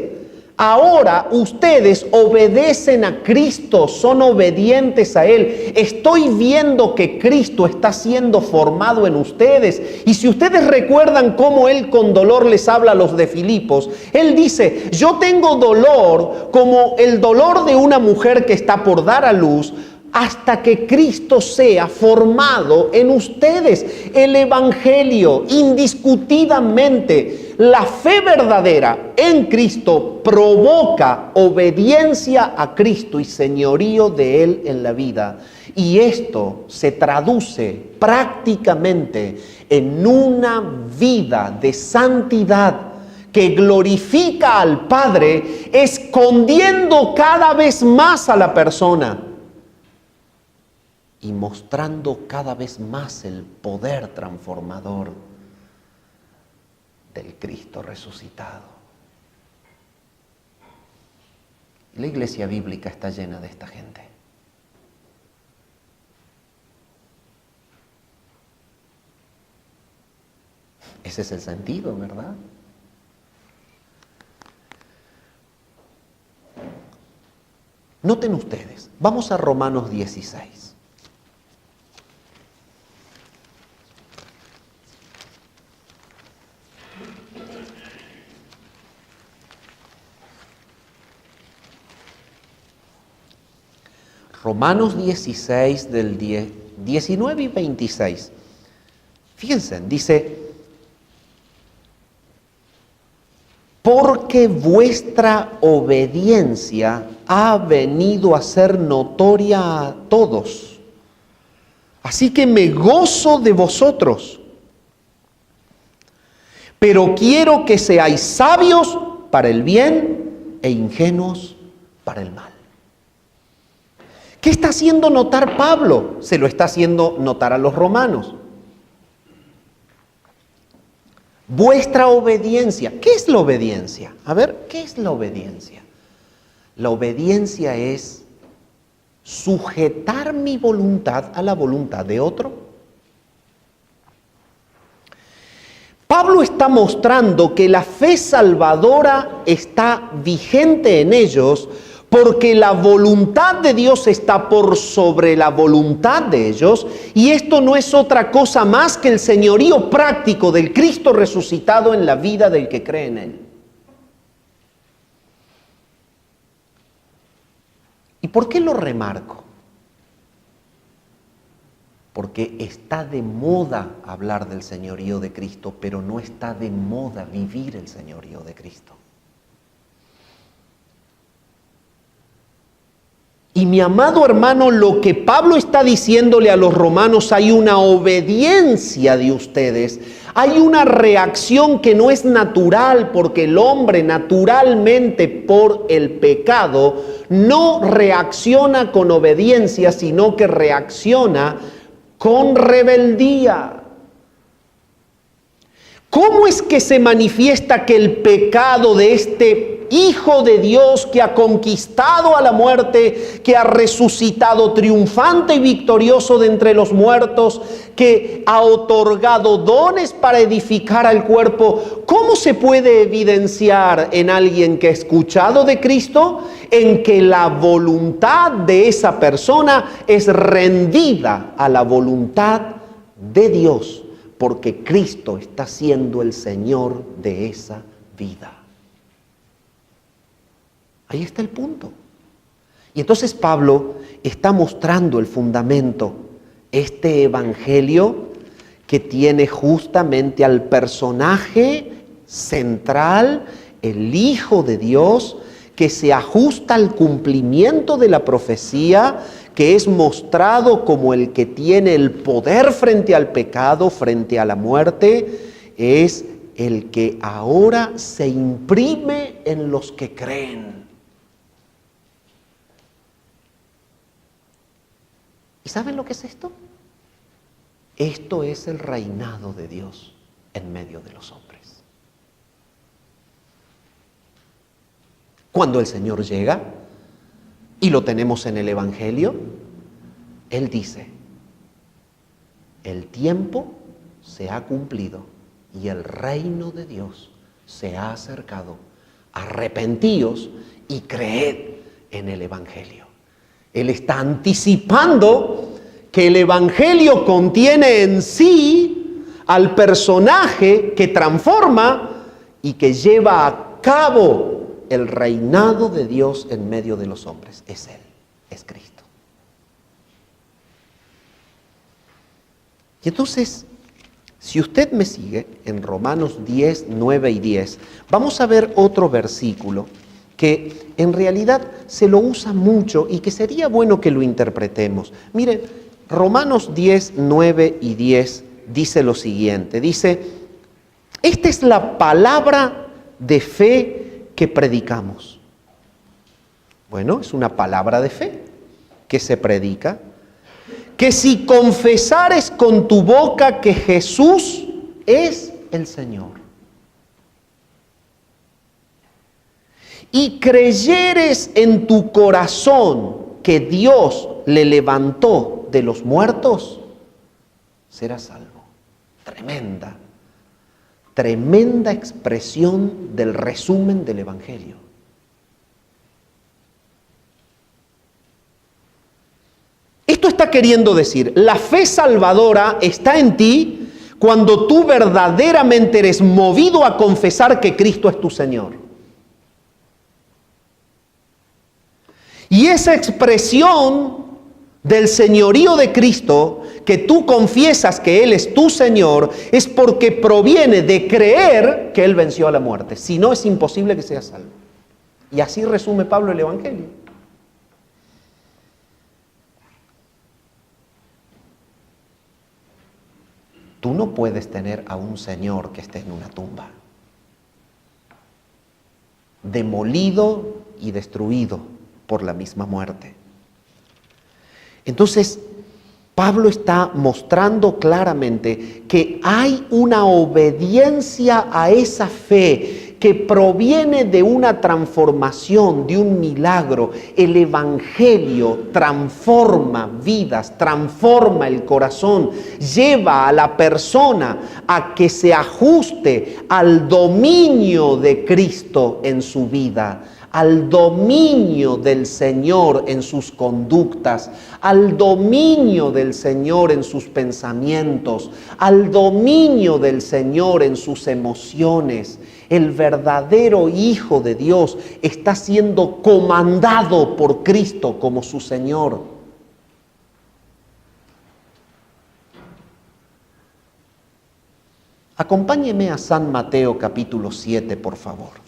Ahora ustedes obedecen a Cristo, son obedientes a Él. Estoy viendo que Cristo está siendo formado en ustedes. Y si ustedes recuerdan cómo Él con dolor les habla a los de Filipos, Él dice, yo tengo dolor como el dolor de una mujer que está por dar a luz, hasta que Cristo sea formado en ustedes. El Evangelio, indiscutidamente, la fe verdadera en Cristo provoca obediencia a Cristo y señorío de Él en la vida. Y esto se traduce prácticamente en una vida de santidad que glorifica al Padre, escondiendo cada vez más a la persona y mostrando cada vez más el poder transformador del Cristo resucitado. La iglesia bíblica está llena de esta gente. Ese es el sentido, ¿verdad? Noten ustedes, vamos a Romanos 16. Romanos 16 del 19 y 26. Fíjense, dice, porque vuestra obediencia ha venido a ser notoria a todos. Así que me gozo de vosotros. Pero quiero que seáis sabios para el bien e ingenuos para el mal. ¿Qué está haciendo notar Pablo? Se lo está haciendo notar a los romanos. Vuestra obediencia. ¿Qué es la obediencia? A ver, ¿qué es la obediencia? La obediencia es sujetar mi voluntad a la voluntad de otro. Pablo está mostrando que la fe salvadora está vigente en ellos porque la voluntad de Dios está por sobre la voluntad de ellos, y esto no es otra cosa más que el señorío práctico del Cristo resucitado en la vida del que cree en Él. ¿Y por qué lo remarco? Porque está de moda hablar del señorío de Cristo, pero no está de moda vivir el señorío de Cristo. Y mi amado hermano, lo que Pablo está diciéndole a los romanos, hay una obediencia de ustedes, hay una reacción que no es natural, porque el hombre naturalmente por el pecado no reacciona con obediencia, sino que reacciona con rebeldía. ¿Cómo es que se manifiesta que el pecado de este Hijo de Dios que ha conquistado a la muerte, que ha resucitado triunfante y victorioso de entre los muertos, que ha otorgado dones para edificar al cuerpo, cómo se puede evidenciar en alguien que ha escuchado de Cristo? En que la voluntad de esa persona es rendida a la voluntad de Dios, porque Cristo está siendo el Señor de esa vida. Ahí está el punto. Y entonces Pablo está mostrando el fundamento, este evangelio que tiene justamente al personaje central, el Hijo de Dios, que se ajusta al cumplimiento de la profecía, que es mostrado como el que tiene el poder frente al pecado, frente a la muerte, es el que ahora se imprime en los que creen. ¿Y saben lo que es esto? Esto es el reinado de Dios en medio de los hombres. Cuando el Señor llega, y lo tenemos en el Evangelio, Él dice, el tiempo se ha cumplido y el reino de Dios se ha acercado. Arrepentíos y creed en el Evangelio. Él está anticipando que el Evangelio contiene en sí al personaje que transforma y que lleva a cabo el reinado de Dios en medio de los hombres. Es Él, es Cristo. Y entonces, si usted me sigue en Romanos 10, 9 y 10, vamos a ver otro versículo que en realidad se lo usa mucho y que sería bueno que lo interpretemos. Miren, Romanos 10, 9 y 10 dice lo siguiente, dice, esta es la palabra de fe que predicamos. Bueno, es una palabra de fe que se predica, que si confesares con tu boca que Jesús es el Señor, y creyeres en tu corazón que Dios le levantó de los muertos, serás salvo. Tremenda expresión del resumen del Evangelio. Esto está queriendo decir, la fe salvadora está en ti cuando tú verdaderamente eres movido a confesar que Cristo es tu Señor. Y esa expresión del señorío de Cristo, que tú confiesas que Él es tu Señor, es porque proviene de creer que Él venció a la muerte. Si no, es imposible que seas salvo. Y así resume Pablo el Evangelio. Tú no puedes tener a un Señor que esté en una tumba, demolido y destruido por la misma muerte. Entonces, Pablo está mostrando claramente que hay una obediencia a esa fe que proviene de una transformación, de un milagro. El Evangelio transforma vidas, transforma el corazón, lleva a la persona a que se ajuste al dominio de Cristo en su vida, al dominio del Señor en sus conductas, al dominio del Señor en sus pensamientos, al dominio del Señor en sus emociones. El verdadero Hijo de Dios está siendo comandado por Cristo como su Señor. Acompáñeme a San Mateo capítulo 7, por favor.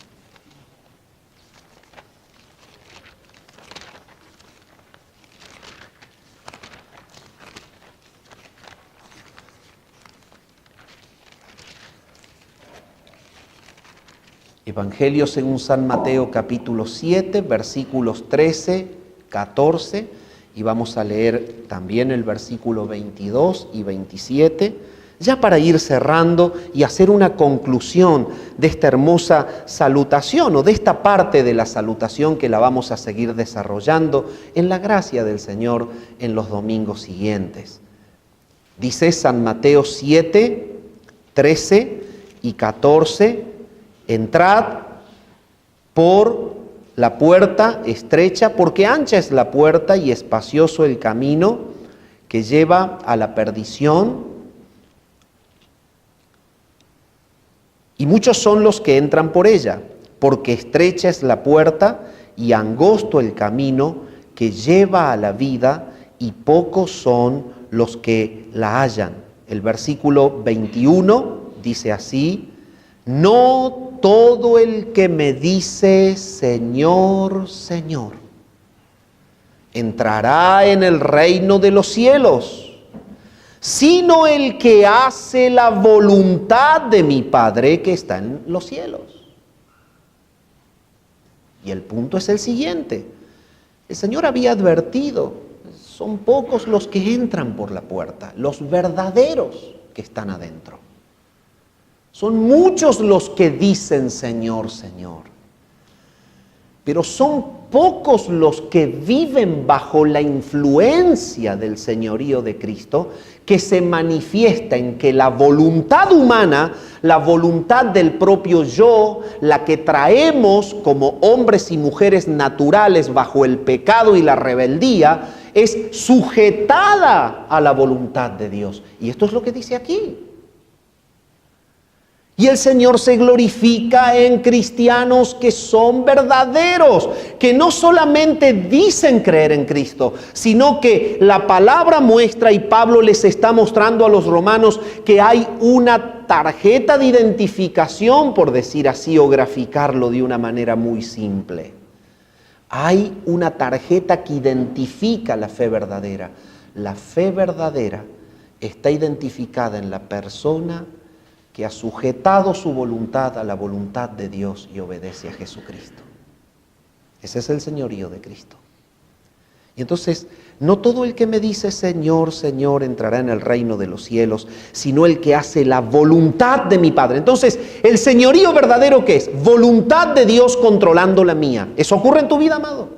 Evangelio según San Mateo capítulo 7, versículos 13, 14, y vamos a leer también el versículo 22 y 27, ya para ir cerrando y hacer una conclusión de esta hermosa salutación o de esta parte de la salutación que la vamos a seguir desarrollando en la gracia del Señor en los domingos siguientes. Dice San Mateo 7, 13 y 14, entrad por la puerta estrecha, porque ancha es la puerta y espacioso el camino que lleva a la perdición, y muchos son los que entran por ella, porque estrecha es la puerta y angosto el camino que lleva a la vida, y pocos son los que la hallan. El versículo 21 dice así: no todo el que me dice Señor, Señor, entrará en el reino de los cielos, sino el que hace la voluntad de mi Padre que está en los cielos. Y el punto es el siguiente: el Señor había advertido, son pocos los que entran por la puerta, los verdaderos que están adentro. Son muchos los que dicen Señor, Señor, pero son pocos los que viven bajo la influencia del señorío de Cristo, que se manifiesta en que la voluntad humana, la voluntad del propio yo, la que traemos como hombres y mujeres naturales bajo el pecado y la rebeldía, es sujetada a la voluntad de Dios. Y esto es lo que dice aquí. Y el Señor se glorifica en cristianos que son verdaderos, que no solamente dicen creer en Cristo, sino que la palabra muestra, y Pablo les está mostrando a los romanos, que hay una tarjeta de identificación, por decir así, o graficarlo de una manera muy simple. Hay una tarjeta que identifica la fe verdadera. La fe verdadera está identificada en la persona que ha sujetado su voluntad a la voluntad de Dios y obedece a Jesucristo. Ese es el señorío de Cristo. Y entonces, no todo el que me dice Señor, Señor entrará en el reino de los cielos, sino el que hace la voluntad de mi Padre. Entonces, el señorío verdadero, ¿qué es? Voluntad de Dios controlando la mía. ¿Eso ocurre en tu vida, amado?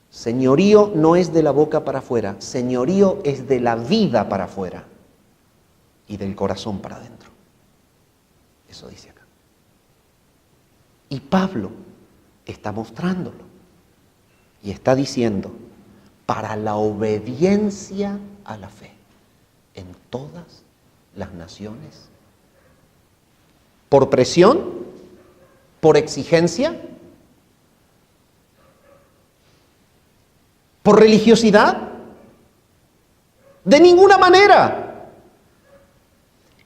Señorío no es de la boca para afuera, señorío es de la vida para afuera y del corazón para adentro. Eso dice acá. Y Pablo está mostrándolo y está diciendo: para la obediencia a la fe en todas las naciones. ¿Por presión? ¿Por exigencia? ¿Por religiosidad? De ninguna manera.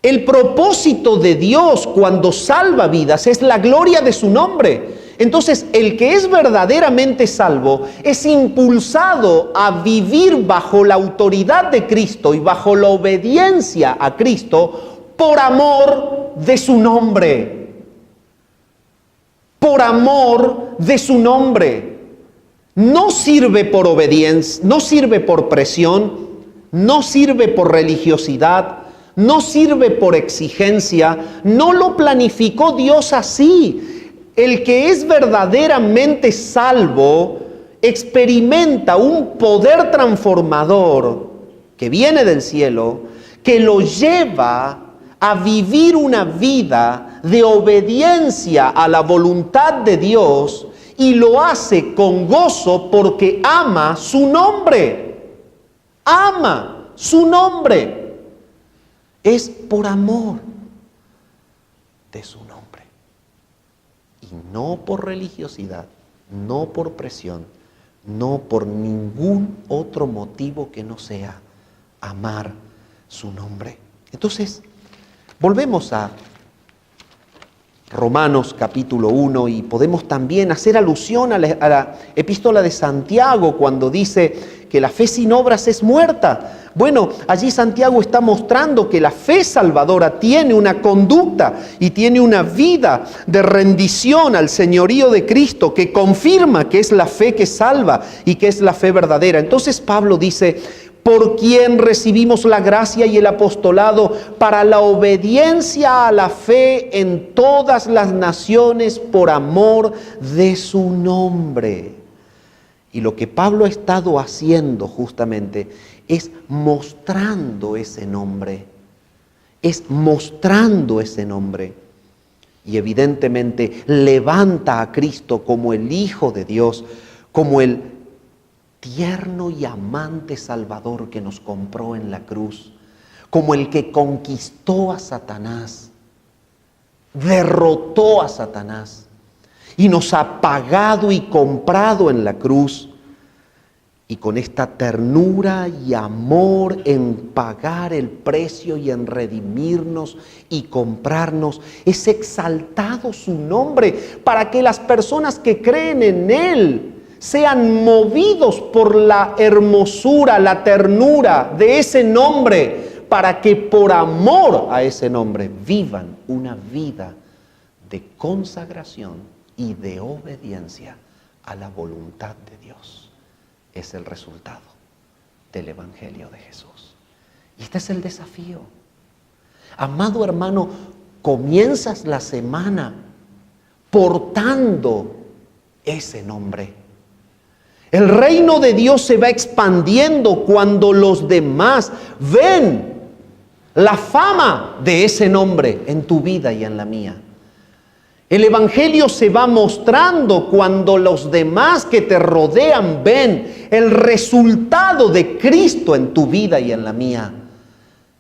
El propósito de Dios cuando salva vidas es la gloria de su nombre. Entonces, el que es verdaderamente salvo es impulsado a vivir bajo la autoridad de Cristo y bajo la obediencia a Cristo por amor de su nombre. Por amor de su nombre. No sirve por obediencia, no sirve por presión, no sirve por religiosidad, no sirve por exigencia, no lo planificó Dios así. El que es verdaderamente salvo experimenta un poder transformador que viene del cielo, que lo lleva a vivir una vida de obediencia a la voluntad de Dios y lo hace con gozo porque ama su nombre. Ama su nombre. Es por amor de su nombre. Y no por religiosidad, no por presión, no por ningún otro motivo que no sea amar su nombre. Entonces, volvemos a Romanos capítulo 1 y podemos también hacer alusión a la epístola de Santiago cuando dice que la fe sin obras es muerta. Bueno, allí Santiago está mostrando que la fe salvadora tiene una conducta y tiene una vida de rendición al señorío de Cristo que confirma que es la fe que salva y que es la fe verdadera. Entonces Pablo dice: por quien recibimos la gracia y el apostolado para la obediencia a la fe en todas las naciones por amor de su nombre. Y lo que Pablo ha estado haciendo justamente es mostrando ese nombre. Es mostrando ese nombre. Y evidentemente levanta a Cristo como el Hijo de Dios, como el tierno y amante Salvador que nos compró en la cruz, como el que conquistó a Satanás, derrotó a Satanás y nos ha pagado y comprado en la cruz. Y con esta ternura y amor en pagar el precio y en redimirnos y comprarnos, es exaltado su nombre para que las personas que creen en Él sean movidos por la hermosura, la ternura de ese nombre, para que por amor a ese nombre vivan una vida de consagración y de obediencia a la voluntad de Dios. Es el resultado del Evangelio de Jesús. Y este es el desafío. Amado hermano, comienzas la semana portando ese nombre. El reino de Dios se va expandiendo cuando los demás ven la fama de ese nombre en tu vida y en la mía. El Evangelio se va mostrando cuando los demás que te rodean ven el resultado de Cristo en tu vida y en la mía.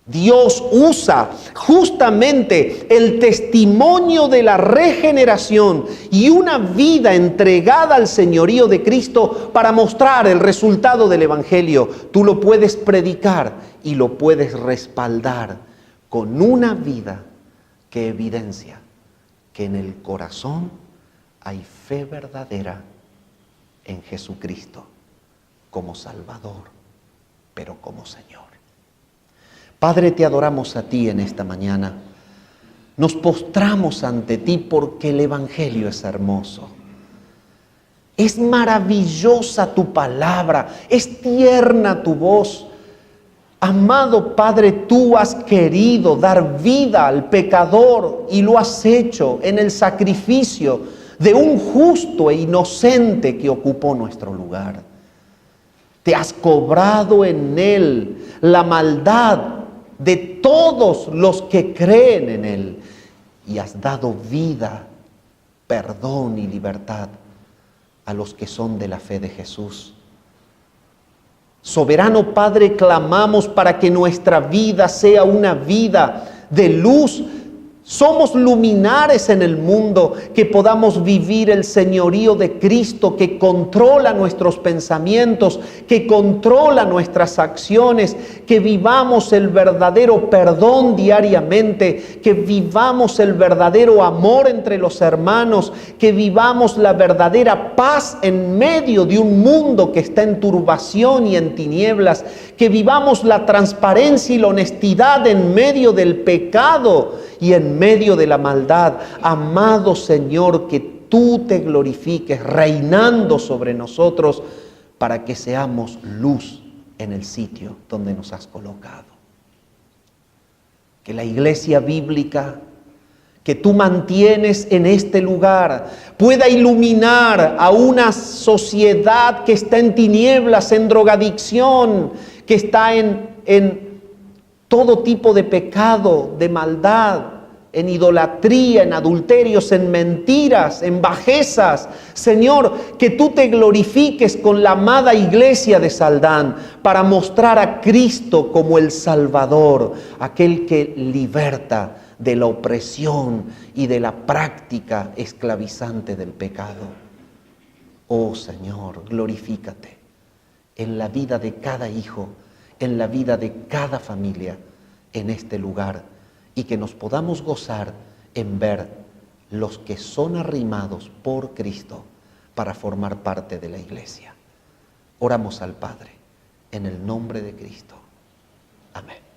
Dios usa justamente el testimonio de la regeneración y una vida entregada al señorío de Cristo para mostrar el resultado del Evangelio. Tú lo puedes predicar y lo puedes respaldar con una vida que evidencia que en el corazón hay fe verdadera en Jesucristo como Salvador, pero como Señor. Padre, te adoramos a ti en esta mañana. Nos postramos ante ti porque el Evangelio es hermoso. Es maravillosa tu palabra, es tierna tu voz. Amado Padre, tú has querido dar vida al pecador y lo has hecho en el sacrificio de un justo e inocente que ocupó nuestro lugar. Te has cobrado en él la maldad de todos los que creen en Él y has dado vida, perdón y libertad a los que son de la fe de Jesús. Soberano Padre, clamamos para que nuestra vida sea una vida de luz Somos luminares en el mundo, que podamos vivir el señorío de Cristo que controla nuestros pensamientos, que controla nuestras acciones, que vivamos el verdadero perdón diariamente, que vivamos el verdadero amor entre los hermanos, que vivamos la verdadera paz en medio de un mundo que está en turbación y en tinieblas, que vivamos la transparencia y la honestidad en medio del pecado y en medio de la maldad. Amado Señor, que tú te glorifiques reinando sobre nosotros para que seamos luz en el sitio donde nos has colocado. Que la iglesia bíblica que tú mantienes en este lugar pueda iluminar a una sociedad que está en tinieblas, en drogadicción, que está en todo tipo de pecado, de maldad, en idolatría, en adulterios, en mentiras, en bajezas. Señor, que tú te glorifiques con la amada iglesia de Saldán para mostrar a Cristo como el Salvador, aquel que liberta de la opresión y de la práctica esclavizante del pecado. Oh Señor, glorifícate en la vida de cada hijo, en la vida de cada familia en este lugar, y que nos podamos gozar en ver los que son arrimados por Cristo para formar parte de la iglesia. Oramos al Padre en el nombre de Cristo. Amén.